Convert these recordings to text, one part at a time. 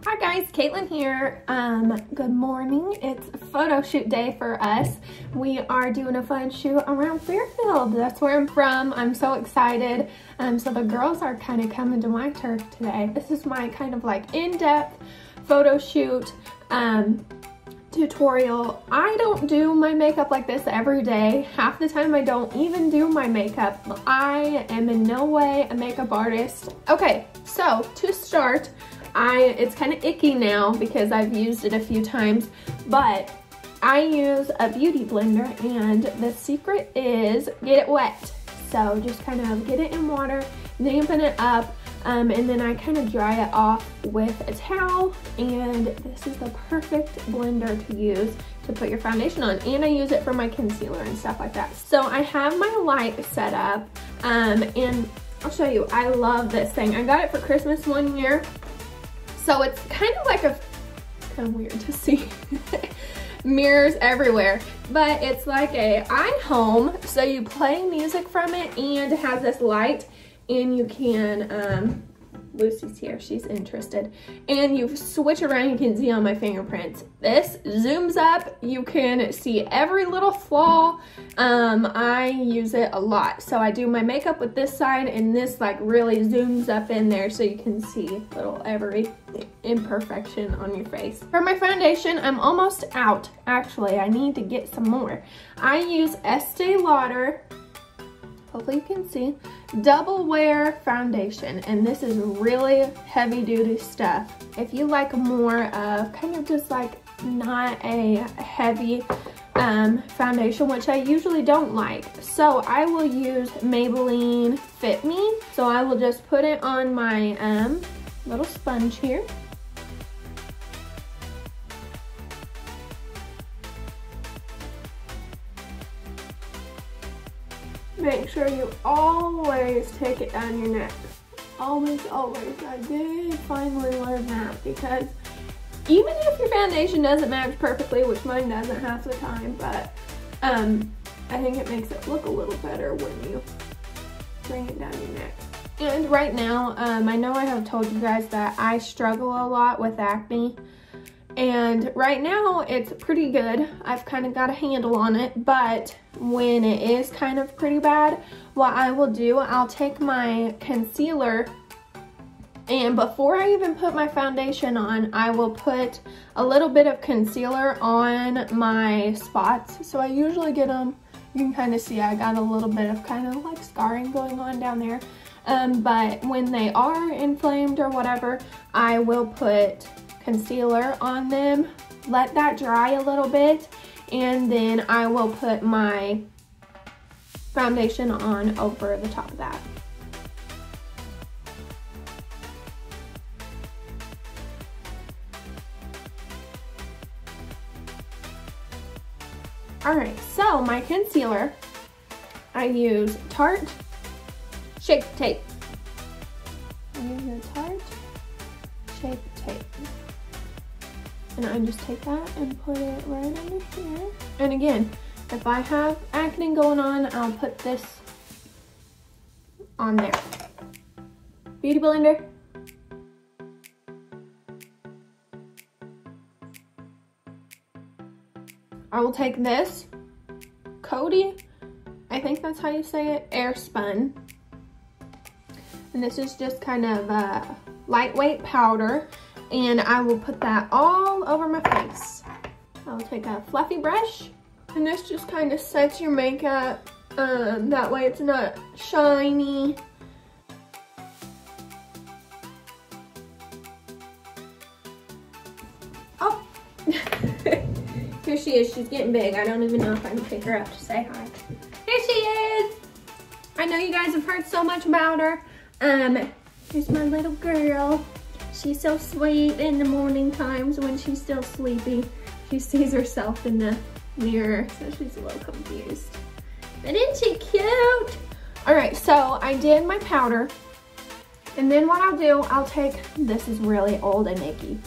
Hi guys, Katelyn here. Good morning. It's photo shoot day for us. We are doing a fun shoot around Fairfield. That's where I'm from. I'm so excited. So the girls are kind of coming to my turf today. This is my kind of like in-depth photo shoot tutorial. I don't do my makeup like this every day. Half the time I don't even do my makeup. I am in no way a makeup artist. Okay, so to start, it's kind of icky now because I've used it a few times, but I use a beauty blender, and the secret is get it wet. So just kind of get it in water, dampen it up, and then I kind of dry it off with a towel, and this is the perfect blender to use to put your foundation on, and I use it for my concealer and stuff like that. So I have my light set up, and I'll show you. I love this thing. I got it for Christmas one year. So it's kind of like kind of weird to see mirrors everywhere, but it's like a iHome. So you play music from it, and it has this light, and you can, Lucy's here, she's interested, and you switch around, you can see on my fingerprints. This zooms up, you can see every little flaw. I use it a lot. So I do my makeup with this side, and this like really zooms up in there so you can see every imperfection on your face. For my foundation, I'm almost out. Actually, I need to get some more. I use Estee Lauder, hopefully you can see, double wear foundation, and this is really heavy duty stuff. If you like more of kind of just like not a heavy foundation, which I usually don't like, so I will use Maybelline Fit Me. So I will just put it on my little sponge here. Make sure you always take it down your neck. Always, always. I did finally learn that, because even if your foundation doesn't match perfectly, which mine doesn't half the time, but I think it makes it look a little better when you bring it down your neck. And right now, I know I have told you guys that I struggle a lot with acne. And right now it's pretty good. I've kind of got a handle on it, but when it is kind of pretty bad, what I will do, I'll take my concealer, and before I even put my foundation on, I will put a little bit of concealer on my spots. So I usually get them, you can kind of see I got a little bit of kind of like scarring going on down there. But when they are inflamed or whatever, I will put concealer on them, let that dry a little bit, and then I will put my foundation on over the top of that. Alright, so my concealer, I use Tarte Shape Tape. I use a Tarte Shape Tape. And I just take that and put it right under here. And again, if I have acne going on, I'll put this on there. Beauty blender. I will take this Coty, I think that's how you say it, Airspun. And this is just kind of a lightweight powder, and I will put that all over my face. I'll take a fluffy brush, and this just kind of sets your makeup. That way it's not shiny. Oh, here she is. She's getting big. I don't even know if I can pick her up to say hi. Here she is. I know you guys have heard so much about her. Here's my little girl. She's so sweet in the morning times when she's still sleepy. She sees herself in the mirror, so she's a little confused. But isn't she cute? All right, so I did my powder. And then what I'll do, I'll take, this is really old and icky,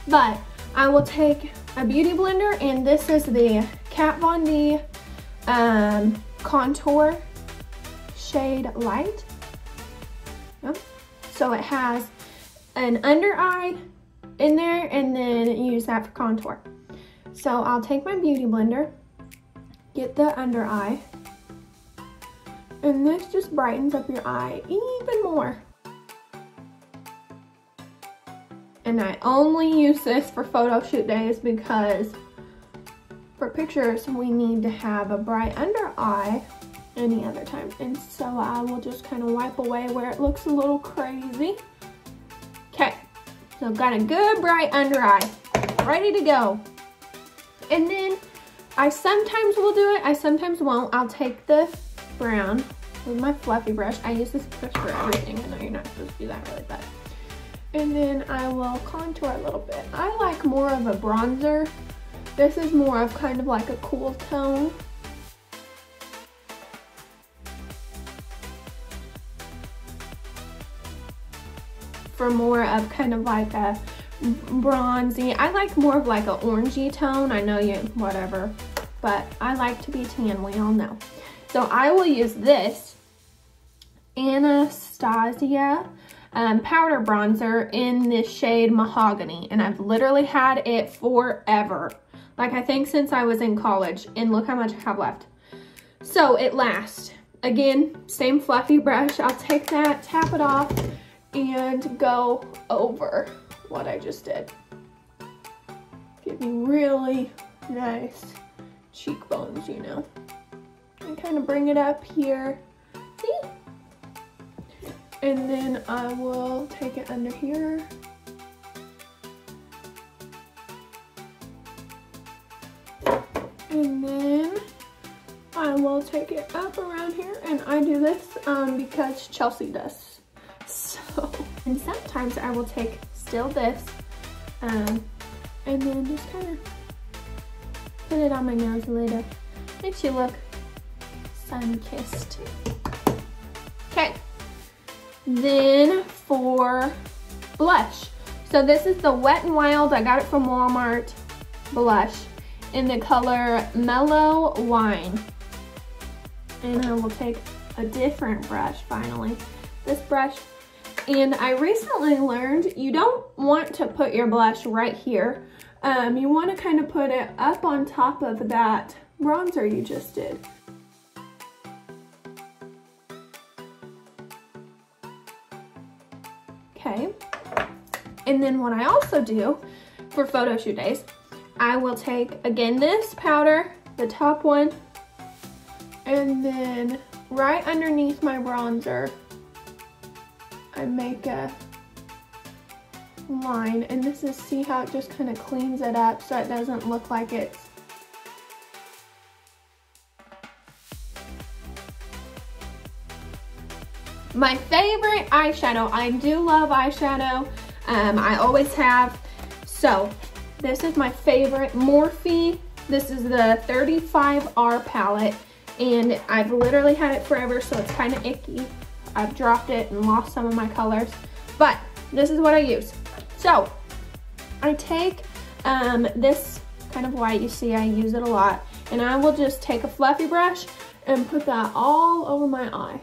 but I will take a beauty blender, and this is the Kat Von D Contour Shade Light. Yep. So it has an under eye in there and then use that for contour. So I'll take my beauty blender, get the under eye, and this just brightens up your eye even more. And I only use this for photo shoot days because for pictures we need to have a bright under eye any other time. And so I will just kind of wipe away where it looks a little crazy. Okay, so I've got a good bright under eye, ready to go. And then I sometimes will do it, I sometimes won't. I'll take the brown with my fluffy brush. I use this brush for everything. I know you're not supposed to do that really, but. And then I will contour a little bit. I like more of a bronzer. This is more of kind of like a cool tone. For more of kind of like a bronzy, I like more of like a orangey tone. I know you, whatever, but I like to be tan, we all know. So I will use this Anastasia powder bronzer in this shade Mahogany, and I've literally had it forever. Like I think since I was in college, and look how much I have left. So it lasts. Again, same fluffy brush. I'll take that, tap it off, and go over what I just did. Give me really nice cheekbones, you know. And kind of bring it up here. See? And then I will take it under here. And then I will take it up around here, and I do this because Chelsea does. So, and sometimes I will take still this and then just kind of put it on my nose a little. Makes you look sun-kissed. Okay. Then for blush. So this is the Wet n Wild, I got it from Walmart, blush in the color Mellow Wine. And I will take a different brush finally, this brush. And I recently learned you don't want to put your blush right here. You want to kind of put it up on top of that bronzer you just did. Okay, and then what I also do for photo shoot days, I will take, again, this powder, the top one, and then right underneath my bronzer, I make a line, and this is, see how it just kind of cleans it up so it doesn't look like it's my favorite eyeshadow. I do love eyeshadow. I always have. So this is my favorite Morphe. This is the 35R palette, and I've literally had it forever, so it's kind of icky. I've dropped it and lost some of my colors, but this is what I use. So I take this kind of white, you see I use it a lot, and I will just take a fluffy brush and put that all over my eye.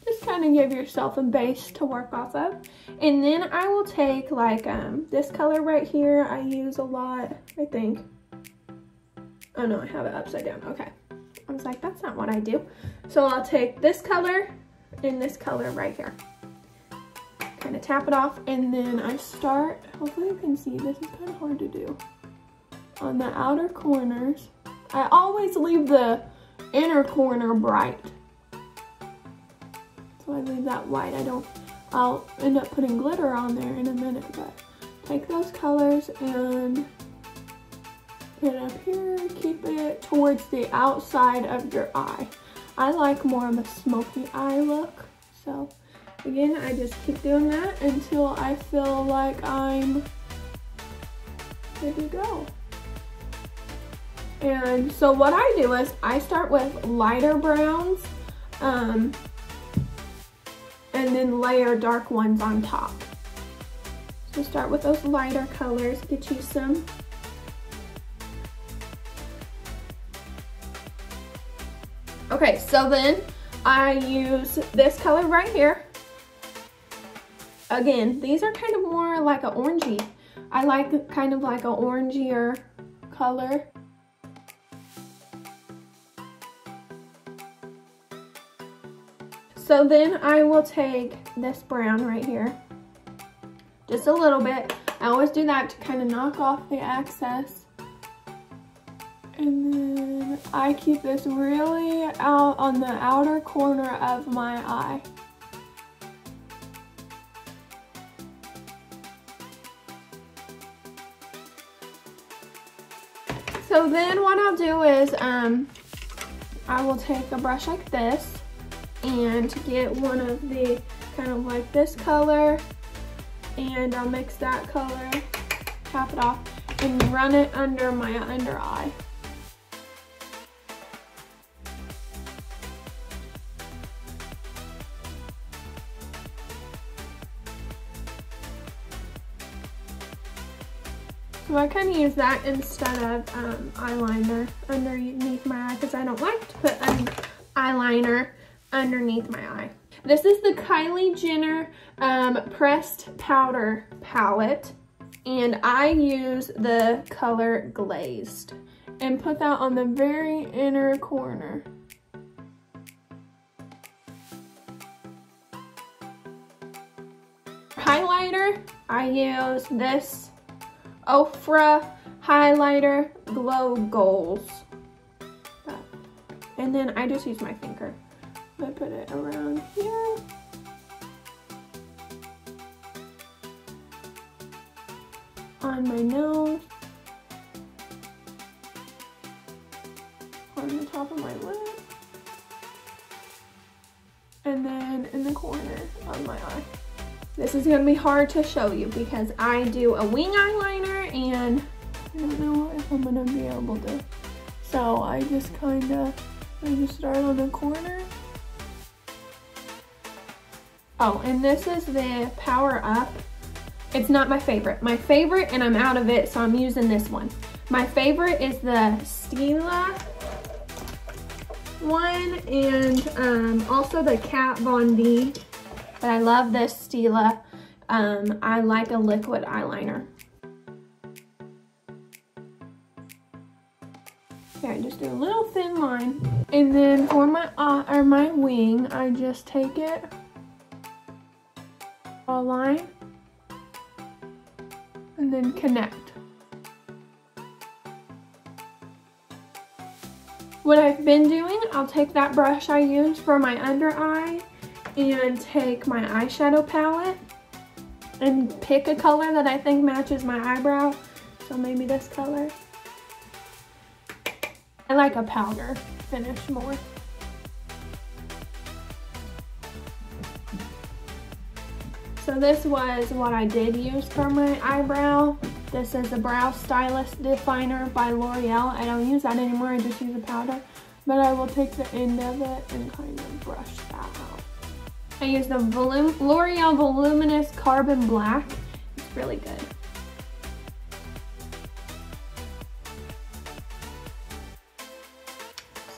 Just kind of give yourself a base to work off of. And then I will take like this color right here. I use a lot, I think. Oh no, I have it upside down. Okay. I was like, that's not what I do. So I'll take this color and this color right here. Kind of tap it off, and then I start, hopefully you can see, this is kind of hard to do. On the outer corners, I always leave the inner corner bright. So I leave that white. I'll end up putting glitter on there in a minute, but take those colors and put it up here, keep it towards the outside of your eye. I like more of a smoky eye look, so again, I just keep doing that until I feel like I'm good to go. And so what I do is I start with lighter browns, and then layer dark ones on top. So start with those lighter colors, get you some. Okay, so then I use this color right here. Again, these are kind of more like an orangey, I like kind of like an orangier color. So then I will take this brown right here, just a little bit. I always do that to kind of knock off the excess. And then I keep this really out on the outer corner of my eye. So then what I'll do is I will take a brush like this and get one of the kind of like this color, and I'll mix that color, tap it off, and run it under my under eye. So I kind of use that instead of eyeliner underneath my eye, because I don't like to put eyeliner underneath my eye. This is the Kylie Jenner pressed powder palette, and I use the color Glazed and put that on the very inner corner. Highlighter, I use this Ofra highlighter Glow Goals, and then I just use my finger. I put it around here. On my nose. On the top of my lip. And then in the corner of my eye. This is gonna be hard to show you because I do a wing eyeliner and I don't know if I'm gonna be able to. So I just start on the corner. Oh, and this is the Power Up. It's not my favorite. My favorite, and I'm out of it, so I'm using this one. My favorite is the Stila one, and also the Kat Von D. But I love this Stila. I like a liquid eyeliner. Okay, I just do a little thin line. And then for my wing, I just take it, a line, and then connect. What I've been doing, I'll take that brush I used for my under eye and take my eyeshadow palette and pick a color that I think matches my eyebrow. So maybe this color. I like a powder finish more. So this was what I did use for my eyebrow. This is the Brow Stylist Definer by L'Oreal. I don't use that anymore, I just use a powder. But I will take the end of it and kind of brush that out. I use the L'Oreal Voluminous Carbon Black. It's really good.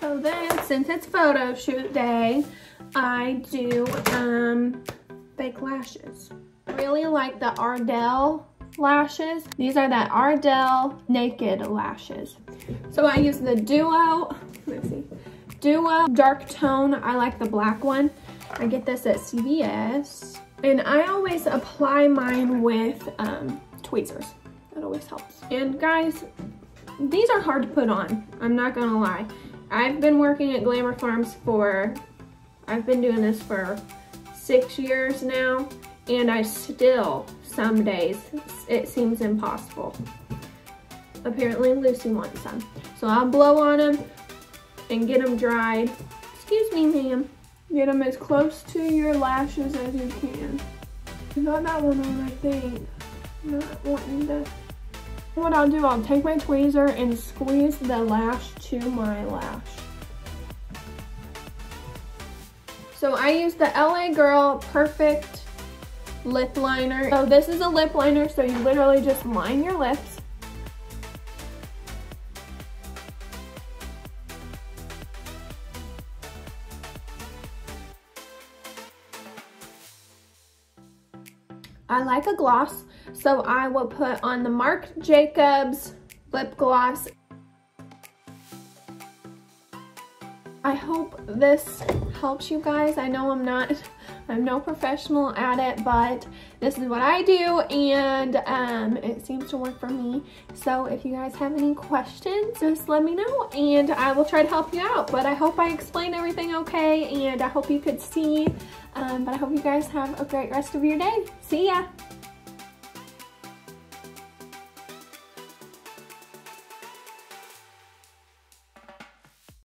So then, since it's photo shoot day, I do fake lashes. I really like the Ardell lashes. These are the Ardell Naked Lashes. So I use the Duo, let me see, Duo Dark Tone. I like the black one. I get this at CVS. And I always apply mine with tweezers. That always helps. And guys, these are hard to put on. I'm not gonna lie. I've been working at Glamour Farms I've been doing this for 6 years now, and I still, some days, it seems impossible. Apparently Lucy wants some. So I'll blow on them and get them dried. Excuse me, ma'am. Get them as close to your lashes as you can. You got that one on, I think. Not wanting to. What I'll do, I'll take my tweezer and squeeze the lash to my lash. So I use the LA Girl Perfect Lip Liner. So this is a lip liner, so you literally just line your lips. I like a gloss, So I will put on the Marc Jacobs lip gloss. I hope this helps you guys. I know I'm no professional at it, but this is what I do, and it seems to work for me. So if you guys have any questions, just let me know and I will try to help you out. But I hope I explained everything okay, and I hope you could see. But I hope you guys have a great rest of your day. See ya!